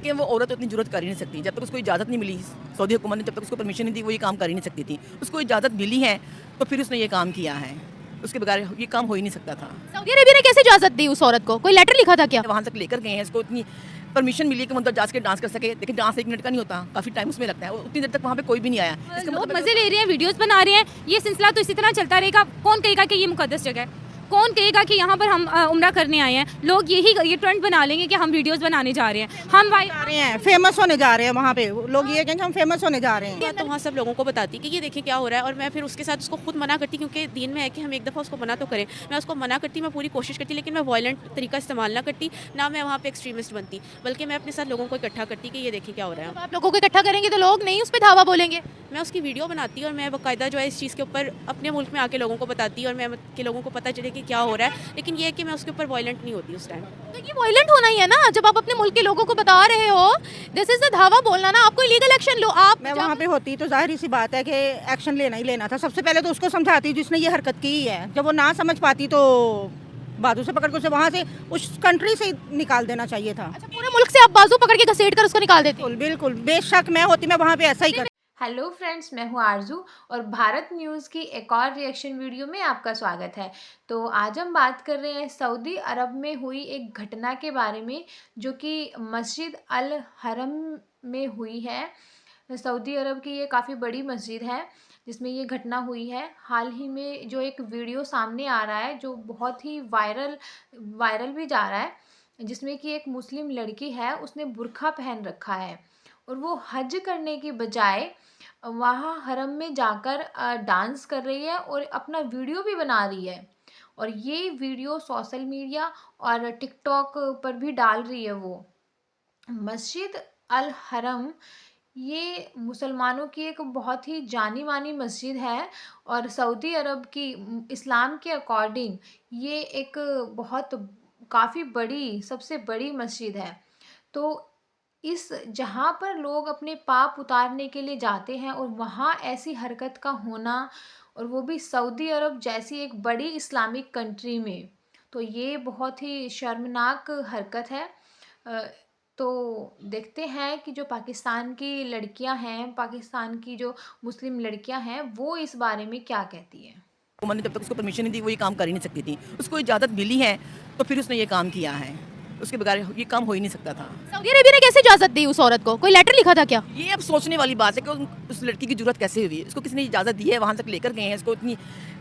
लेकिन वो औरत उतनी जरूरत कर ही नहीं सकती जब तक उसको इजाज़त नहीं मिली। सऊदी हुकूमत ने जब तक उसको परमिशन नहीं दी वो ये काम कर ही नहीं सकती थी। उसको इजाज़त मिली है तो फिर उसने ये काम किया है, उसके बगैर ये काम हो ही नहीं सकता था। सऊदी अरेबिया ने कैसे इजाजत दी उस औरत को? कोई लेटर लिखा था क्या? वहाँ तक लेकर गए हैं, इसको इतनी परमिशन मिली है कि वो अंदर जा के डांस कर सके। लेकिन डांस 1 मिनट का नहीं होता, काफ़ी टाइम उसमें लगता है, उतनी देर तक वहाँ पे कोई भी नहीं आया। इसका लोग मतलब मजे ले रहे हैं, वीडियोस बना रहे हैं, ये सिलसिला तो इसी तरह चलता रहेगा। कौन कहेगा कि ये मुकद्दस जगह है? कौन कहेगा कि यहाँ पर हम उम्रा करने आए हैं? लोग ये ट्रेंड बना लेंगे कि हम वीडियोस बनाने जा रहे हैं, हम जा रहे हैं, फेमस होने जा रहे हैं। वहाँ पे लोग ये कहेंगे हम फेमस होने जा रहे हैं। तो वहाँ सब लोगों को बताती कि ये देखिए क्या हो रहा है, और मैं फिर उसके साथ उसको खुद मना करती, क्योंकि दीन में है कि हम एक दफ़ा उसको मना तो करें। मैं उसको मना करती, मैं पूरी कोशिश करती, लेकिन मैं वायलेंट तरीका इस्तेमाल ना करती, ना मैं वहाँ पे एक्सट्रीमिस्ट बनती, बल्कि मैं अपने साथ लोगों को इकट्ठा करती कि ये देखिए क्या हो रहा है। आप लोगों को इकट्ठा करेंगे तो लोग नहीं उस पर धावा बोलेंगे। मैं उसकी वीडियो बनाती और मैं बाकायदा जो है इस चीज़ के ऊपर अपने मुल्क में आके लोगों को बताती, और मैं के लोगों को पता चले कि क्या हो रहा है। लेकिन ये है कि मैं उसके ऊपर वायलेंट नहीं होती उस टाइम। तो ये वायलेंट होना ही है ना, जब आप अपने मुल्क के लोगों को बता रहे हो। दिस इज द धावा बोलना ना, आपको लीगल एक्शन लो। आप मैं वहाँ पे होती तो जाहिर सी बात है कि एक्शन लेना ही लेना था। सबसे पहले तो उसको समझाती जिसने ये हरकत की है। जब वो ना समझ पाती तो बाजू से पकड़ कर उसे वहाँ से उस कंट्री से निकाल देना चाहिए था। अच्छा, पूरे मुल्क से आप बाजू पकड़ के घसीट कर उसको निकाल देते? बिल्कुल बिल्कुल, बेशक मैं होती मैं वहाँ पे ऐसा ही कर। हेलो फ्रेंड्स, मैं हूँ आरजू और भारत न्यूज़ की एक और रिएक्शन वीडियो में आपका स्वागत है। तो आज हम बात कर रहे हैं सऊदी अरब में हुई एक घटना के बारे में, जो कि मस्जिद अल हरम में हुई है। सऊदी अरब की ये काफ़ी बड़ी मस्जिद है जिसमें ये घटना हुई है। हाल ही में जो एक वीडियो सामने आ रहा है, जो बहुत ही वायरल भी जा रहा है, जिसमें कि एक मुस्लिम लड़की है, उसने बुर्का पहन रखा है और वो हज करने की बजाय वहाँ हरम में जाकर डांस कर रही है और अपना वीडियो भी बना रही है। और ये वीडियो सोशल मीडिया और टिकटॉक पर भी डाल रही है वो। मस्जिद अल हरम ये मुसलमानों की एक बहुत ही जानी मानी मस्जिद है और सऊदी अरब की इस्लाम के अकॉर्डिंग ये एक बहुत काफ़ी बड़ी, सबसे बड़ी मस्जिद है। तो इस जहाँ पर लोग अपने पाप उतारने के लिए जाते हैं और वहाँ ऐसी हरकत का होना, और वो भी सऊदी अरब जैसी एक बड़ी इस्लामिक कंट्री में, तो ये बहुत ही शर्मनाक हरकत है। तो देखते हैं कि जो पाकिस्तान की लड़कियां हैं, पाकिस्तान की जो मुस्लिम लड़कियां हैं, वो इस बारे में क्या कहती हैं। हुकूमत ने जब तक उसको परमिशन नहीं दी वो ये काम कर ही नहीं सकती थी। उसको इजाज़त मिली है तो फिर उसने ये काम किया है, उसके बगैर ये काम हो ही नहीं सकता था। सऊदी अरेबिया ने कैसे इजाजत दी उस औरत को? कोई लेटर लिखा था क्या? ये अब सोचने वाली बात है कि उस लड़की की जरूरत कैसे हुई, उसको किसने इजाज़त दी है, वहाँ तक लेकर गए हैं, इसको इतनी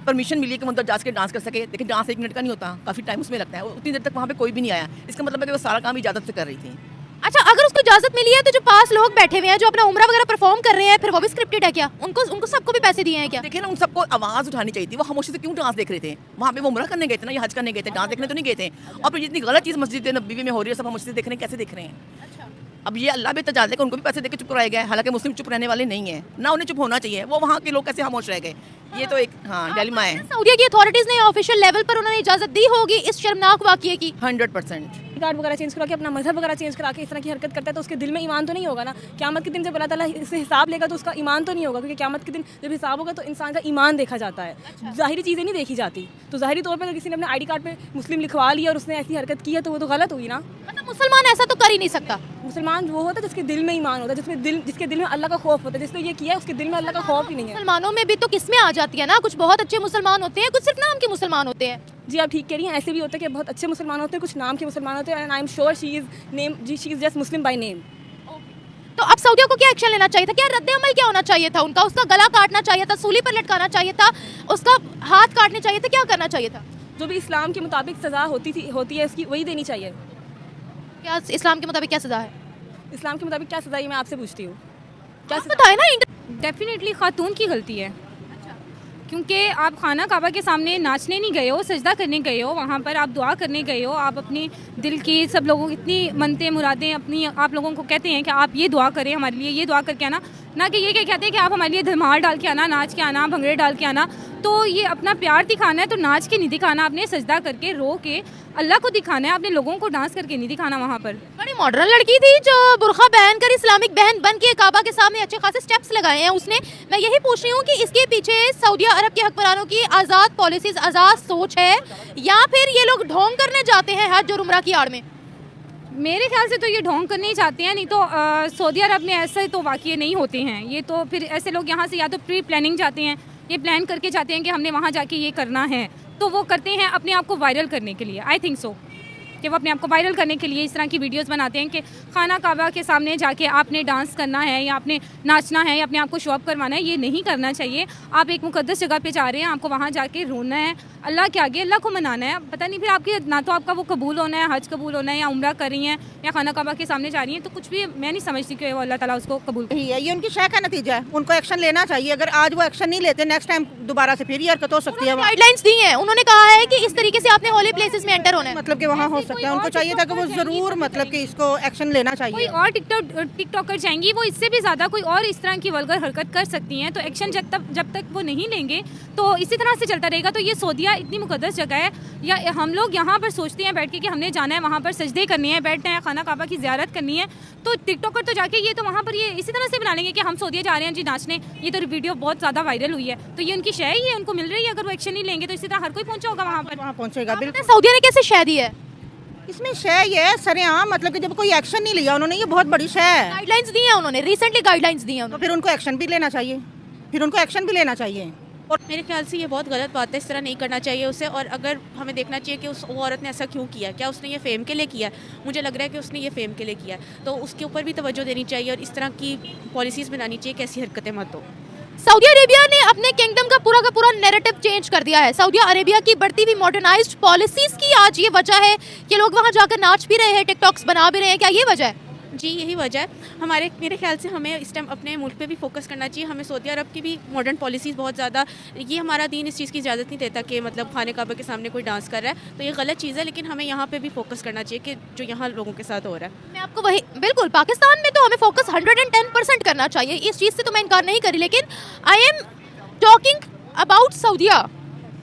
परमिशन मिली है कि वो अंदर जा के डांस कर सके। लेकिन डांस 1 मिनट का नहीं होता, काफ़ी टाइम उसमें लगता है, उतनी देर तक वहाँ पे कोई भी नहीं आया। इसका मतलब है कि वो सारा काम इजाज़त से कर रही थी। अच्छा, अगर उसको इजाजत मिली है तो जो पास लोग बैठे हुए हैं जो अपना उम्रा वगैरह परफॉर्म कर रहे हैं, फिर वो भी स्क्रिप्टेड है क्या? उनको सबको भी पैसे दिए हैं क्या? देखिए ना, उन सबको आवाज़ उठानी चाहिए थी। वो खामोशी से क्यों डांस देख रहे थे? वहाँ पे वो उम्रा करने गए थे ना, या हज करने गए थे, डांस देखने तो नहीं गए थे। और फिर इतनी गलत चीज़ मस्जिद नबी में हो रही है, सब खामोशी से देख रहे हैं, कैसे देख रहे हैं? अब ये अल्लाह बेहतर जानते हैं कि उनको भी पैसे देकर चुप कराए गए। हालांकि मुस्लिम चुप रहने वाले नहीं है ना, उन्हें चुप होना चाहिए। वो वहाँ के लोग कैसे खामोश रह गए, ये तो एक डिलेमा है। सऊदी की अथॉरिटीज ने ऑफिशियल लेवल पर उन्होंने इजाजत दी होगी इस शर्मनाक वाकये की। 100% कार्ड वगैरह चेंज करा के अपना मजहब वगैरह चेंज करा के इस तरह की हरकत करता है तो उसके दिल में ईमान तो नहीं होगा ना। क़यामत के दिन जब अल्लाह ताला इससे हिसाब लेगा तो उसका ईमान तो नहीं होगा, क्योंकि क़यामत के दिन जब हिसाब होगा तो इंसान का ईमान देखा जाता है। ज़ाहिरी चीज़ें नहीं देखी जाती। तो ज़ाहिरी तौर पर अगर किसी ने अपने ID कार्ड पे मुस्लिम लिखवा लिया और उसने ऐसी हरकत की है तो वो तो गलत हुई ना। मतलब मुसलमान ऐसा तो कर ही नहीं सकता। मुसलमान वो होता है जिसके दिल में ईमान होता है, जिसके दिल में अल्लाह का खौफ होता है। जिसने ये किया है उसके दिल में अल्लाह का खौफ ही नहीं है। मुसलमानों में भी तो किस्में आ जाती है ना, कुछ बहुत अच्छे मुसलमान होते हैं, कुछ सिर्फ नाम के मुसलमान होते हैं। जी आप ठीक कह रही हैं, ऐसे भी होता है कि बहुत अच्छे मुसलमान होते हैं, कुछ नाम के मुसलमान होते हैं। And I am sure she is just Muslim by name. तो अब सऊदियों को क्या एक्शन लेना चाहिए था? क्या रद्द-ए-अमल क्या होना चाहिए था उनका? उसका गला काटना चाहिए था, सूली पर लटकाना चाहिए था, उसका हाथ काटने चाहिए थे, क्या करना चाहिए था? जो भी इस्लाम के मुताबिक सज़ा होती है उसकी वही देनी चाहिए। क्या इस्लाम के मुताबिक क्या सजा है? इस्लाम के मुताबिक क्या सज़ा है मैं आपसे पूछती हूँ। क्या बताए ना। डेफिनेटली खातून की गलती है, क्योंकि आप खाना काबा के सामने नाचने नहीं गए हो, सजदा करने गए हो, वहाँ पर आप दुआ करने गए हो। आप अपने दिल की सब लोगों की इतनी मनते मुरादें अपनी आप लोगों को कहते हैं कि आप ये दुआ करें हमारे लिए, ये दुआ करके आना, ना कि ये क्या कहते हैं कि आप हमारे लिए धमाल डाल के आना, नाच के आना, भंगड़े डाल के आना। तो ये अपना प्यार दिखाना है तो नाच के नहीं दिखाना, आपने सजदा करके रो के अल्लाह को दिखाना है, आपने लोगों को डांस करके नहीं दिखाना। वहाँ पर बड़ी मॉडर्न लड़की थी जो बुर्खा पहन कर इस्लामिक बहन बन के काबा के सामने अच्छे खासे स्टेप्स लगाए हैं उसने। मैं यही पूछ रही हूँ कि इसके पीछे सऊदी अरब के हुक्मरानों की आज़ाद पॉलिसीज, आज़ाद सोच है, या फिर ये लोग ढोंग करने जाते हैं हज और उम्रा की आड़ में? मेरे ख्याल से तो ये ढोंग करने ही चाहते हैं, नहीं तो सऊदी अरब में ऐसे तो वाक़ये नहीं होते हैं। ये तो फिर ऐसे लोग यहाँ से या तो प्री प्लानिंग जाते हैं, ये प्लान करके जाते हैं कि हमने वहाँ जाके ये करना है, तो वो करते हैं अपने आप को वायरल करने के लिए। आई थिंक सो कि वो अपने आप को वायरल करने के लिए इस तरह की वीडियोस बनाते हैं कि खाना काबा के सामने जाके आपने डांस करना है या आपने नाचना है या अपने आप को शो ऑफ करवाना है। ये नहीं करना चाहिए। आप एक मुकद्दस जगह पे जा रहे हैं, आपको वहाँ जाके रोना है, अल्लाह के आगे अल्लाह को मनाना है। पता नहीं फिर आपके ना तो आपका वो कबूल होना है, हज कबूल होना है, या उम्रा कर रही हैं या खाना काबा के सामने जा रही हैं, तो कुछ भी मैं नहीं समझती कि वो अल्लाह ताला उसको कबूल यही है, ये उनकी शय का नतीजा है। उनको एक्शन लेना चाहिए। अगर आज वो एक्शन नहीं लेते, नेक्स्ट टाइम दोबारा से फिर ये हरकत हो सकती है। गाइडलाइंस दी हैं, उन्होंने कहा है कि इस तरीके से आपने होली प्लेसेस में एंटर होना है। मतलब कि वहाँ हो सकता है, उनको चाहिए था कि वो ज़रूर मतलब कि इसको एक्शन लेना कोई चाहिए। और टिकटॉकर जाएंगी, वो इससे भी ज़्यादा कोई और इस तरह की वल्गर हरकत कर सकती हैं। तो एक्शन जब तक वो नहीं लेंगे तो इसी तरह से चलता रहेगा। तो ये सऊदीया इतनी मुकद्दस जगह है, या हम लोग यहाँ पर सोचते हैं बैठ के कि हमने जाना है वहाँ पर सजदे करने हैं, बैठना है, खाना काबा की ज़ियारत करनी है, तो टिकटॉकर तो जाके ये तो वहाँ पर ये इसी तरह से बना लेंगे कि हम सऊदीया जा रहे हैं जी नाचने। ये तो वीडियो बहुत ज़्यादा वायरल हुई है, तो ये उनकी शय ही है, उनको मिल रही है। अगर वो एक्शन नहीं लेंगे तो इसी तरह हर कोई पहुँचा होगा वहाँ पर। वहाँ पहुँचेगा बिल्कुल। सऊदीया ने कैसे शह दी है? इसमें शय ये है सरेआम, मतलब कि जब कोई एक्शन नहीं लिया उन्होंने, ये बहुत बड़ी शय है। गाइडलाइंस दी हैं उन्होंने, रिसेंटली गाइडलाइंस दी हैं तो उन्होंने। फिर उनको एक्शन भी लेना चाहिए, फिर उनको एक्शन भी लेना चाहिए। और मेरे ख्याल से ये बहुत गलत बात है, इस तरह नहीं करना चाहिए उसे। और अगर हमें देखना चाहिए कि उस वो औरत ने ऐसा क्यों किया, क्या उसने ये फेम के लिए किया है? मुझे लग रहा है कि उसने ये फेम के लिए किया है, तो उसके ऊपर भी तवज्जो देनी चाहिए और इस तरह की पॉलिसीज़ बनानी चाहिए कि ऐसी हरकतें मत हो। सऊदी अरेबिया ने अपने किंगडम का पूरा नैरेटिव चेंज कर दिया है। सऊदी अरेबिया की बढ़ती हुई मॉडर्नाइज्ड पॉलिसीज की आज ये वजह है कि लोग वहां जाकर नाच भी रहे हैं, टिकटॉक्स बना भी रहे हैं। क्या ये वजह है? जी यही वजह है। मेरे ख्याल से हमें इस टाइम अपने मुल्क पे भी फोकस करना चाहिए। हमें सऊदी अरब की भी मॉडर्न पॉलिसीज़ बहुत ज़्यादा, ये हमारा दीन इस चीज़ की इजाज़त नहीं देता कि मतलब खाने काबा के सामने कोई डांस कर रहा है, तो ये गलत चीज़ है। लेकिन हमें यहाँ पे भी फोकस करना चाहिए कि जो यहाँ लोगों के साथ हो रहा है। मैं आपको वही बिल्कुल, पाकिस्तान में तो हमें फोकस 110% करना चाहिए, इस चीज़ से तो मैं इनकार नहीं करी, लेकिन आई एम टॉकिंग अबाउट सऊदीया।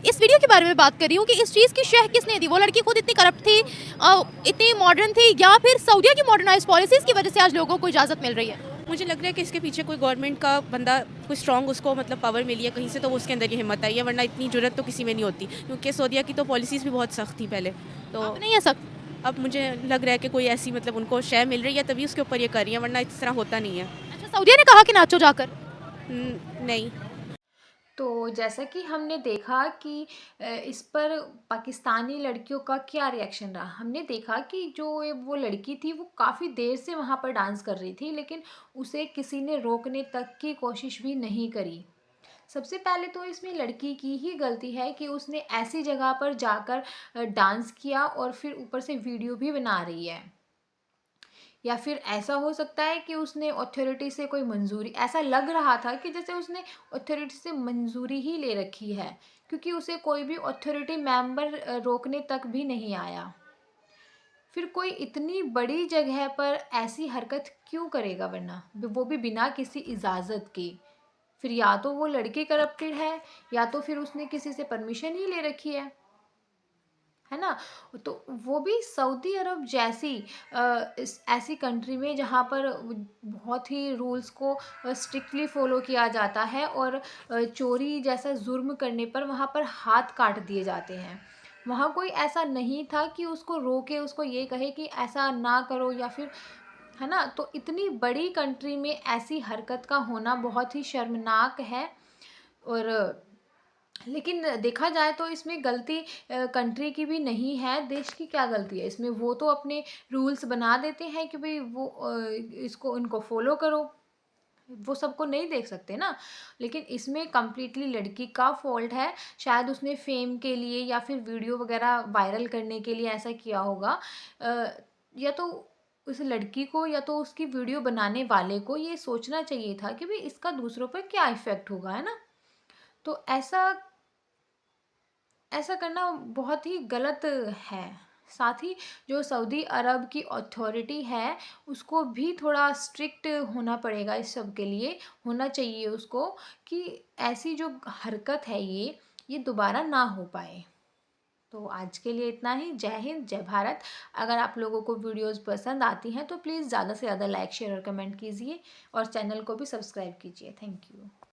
इस वीडियो के बारे में बात कर रही हूँ कि इस चीज़ की शह किसने दी? वो लड़की खुद इतनी करप्ट थी, इतनी मॉडर्न थी, या फिर सऊदीया की मॉडर्नाइज्ड पॉलिसीज़ की वजह से आज लोगों को इजाज़त मिल रही है? मुझे लग रहा है कि इसके पीछे कोई गवर्नमेंट का बंदा, कोई स्ट्रॉन्ग उसको मतलब पावर मिली है कहीं से, तो वो उसके अंदर ये हिम्मत आई है, वरना इतनी जरूरत तो किसी में नहीं होती। क्योंकि सऊदीया की तो पॉलिसीज़ भी बहुत सख्त थी पहले, तो अब नहीं है सख्त। अब मुझे लग रहा है कि कोई ऐसी मतलब उनको शय मिल रही है तभी उसके ऊपर ये कर रही है, वरना इस तरह होता नहीं है। अच्छा, सऊदीया ने कहा कि नाचो जाकर? नहीं। तो जैसा कि हमने देखा कि इस पर पाकिस्तानी लड़कियों का क्या रिएक्शन रहा। हमने देखा कि जो वो लड़की थी वो काफ़ी देर से वहाँ पर डांस कर रही थी, लेकिन उसे किसी ने रोकने तक की कोशिश भी नहीं करी। सबसे पहले तो इसमें लड़की की ही गलती है कि उसने ऐसी जगह पर जाकर डांस किया और फिर ऊपर से वीडियो भी बना रही है। या फिर ऐसा हो सकता है कि उसने अथॉरिटी से कोई मंजूरी, ऐसा लग रहा था कि जैसे उसने अथॉरिटी से मंजूरी ही ले रखी है, क्योंकि उसे कोई भी अथॉरिटी मेंबर रोकने तक भी नहीं आया। फिर कोई इतनी बड़ी जगह पर ऐसी हरकत क्यों करेगा, वरना वो भी बिना किसी इजाज़त के? फिर या तो वो लड़की करप्टेड है या तो फिर उसने किसी से परमिशन ही ले रखी है ना। तो वो भी सऊदी अरब जैसी ऐसी कंट्री में जहाँ पर बहुत ही रूल्स को स्ट्रिक्टली फॉलो किया जाता है और चोरी जैसा जुर्म करने पर वहाँ पर हाथ काट दिए जाते हैं। वहाँ कोई ऐसा नहीं था कि उसको रोके, उसको ये कहे कि ऐसा ना करो, या फिर है ना। तो इतनी बड़ी कंट्री में ऐसी हरकत का होना बहुत ही शर्मनाक है। और लेकिन देखा जाए तो इसमें गलती कंट्री की भी नहीं है, देश की क्या गलती है इसमें? वो तो अपने रूल्स बना देते हैं कि भाई वो इनको फॉलो करो, वो सबको नहीं देख सकते ना। लेकिन इसमें कम्प्लीटली लड़की का फॉल्ट है। शायद उसने फेम के लिए या फिर वीडियो वगैरह वायरल करने के लिए ऐसा किया होगा, या तो उस लड़की को या तो उसकी वीडियो बनाने वाले को ये सोचना चाहिए था कि भाई इसका दूसरों पर क्या इफ़ेक्ट होगा, है ना। तो ऐसा करना बहुत ही गलत है। साथ ही जो सऊदी अरब की अथॉरिटी है उसको भी थोड़ा स्ट्रिक्ट होना पड़ेगा, इस सब के लिए होना चाहिए उसको कि ऐसी जो हरकत है ये दोबारा ना हो पाए। तो आज के लिए इतना ही। जय हिंद, जय भारत। अगर आप लोगों को वीडियोस पसंद आती हैं तो प्लीज़ ज़्यादा से ज़्यादा लाइक, शेयर और कमेंट कीजिए और चैनल को भी सब्सक्राइब कीजिए। Thank you.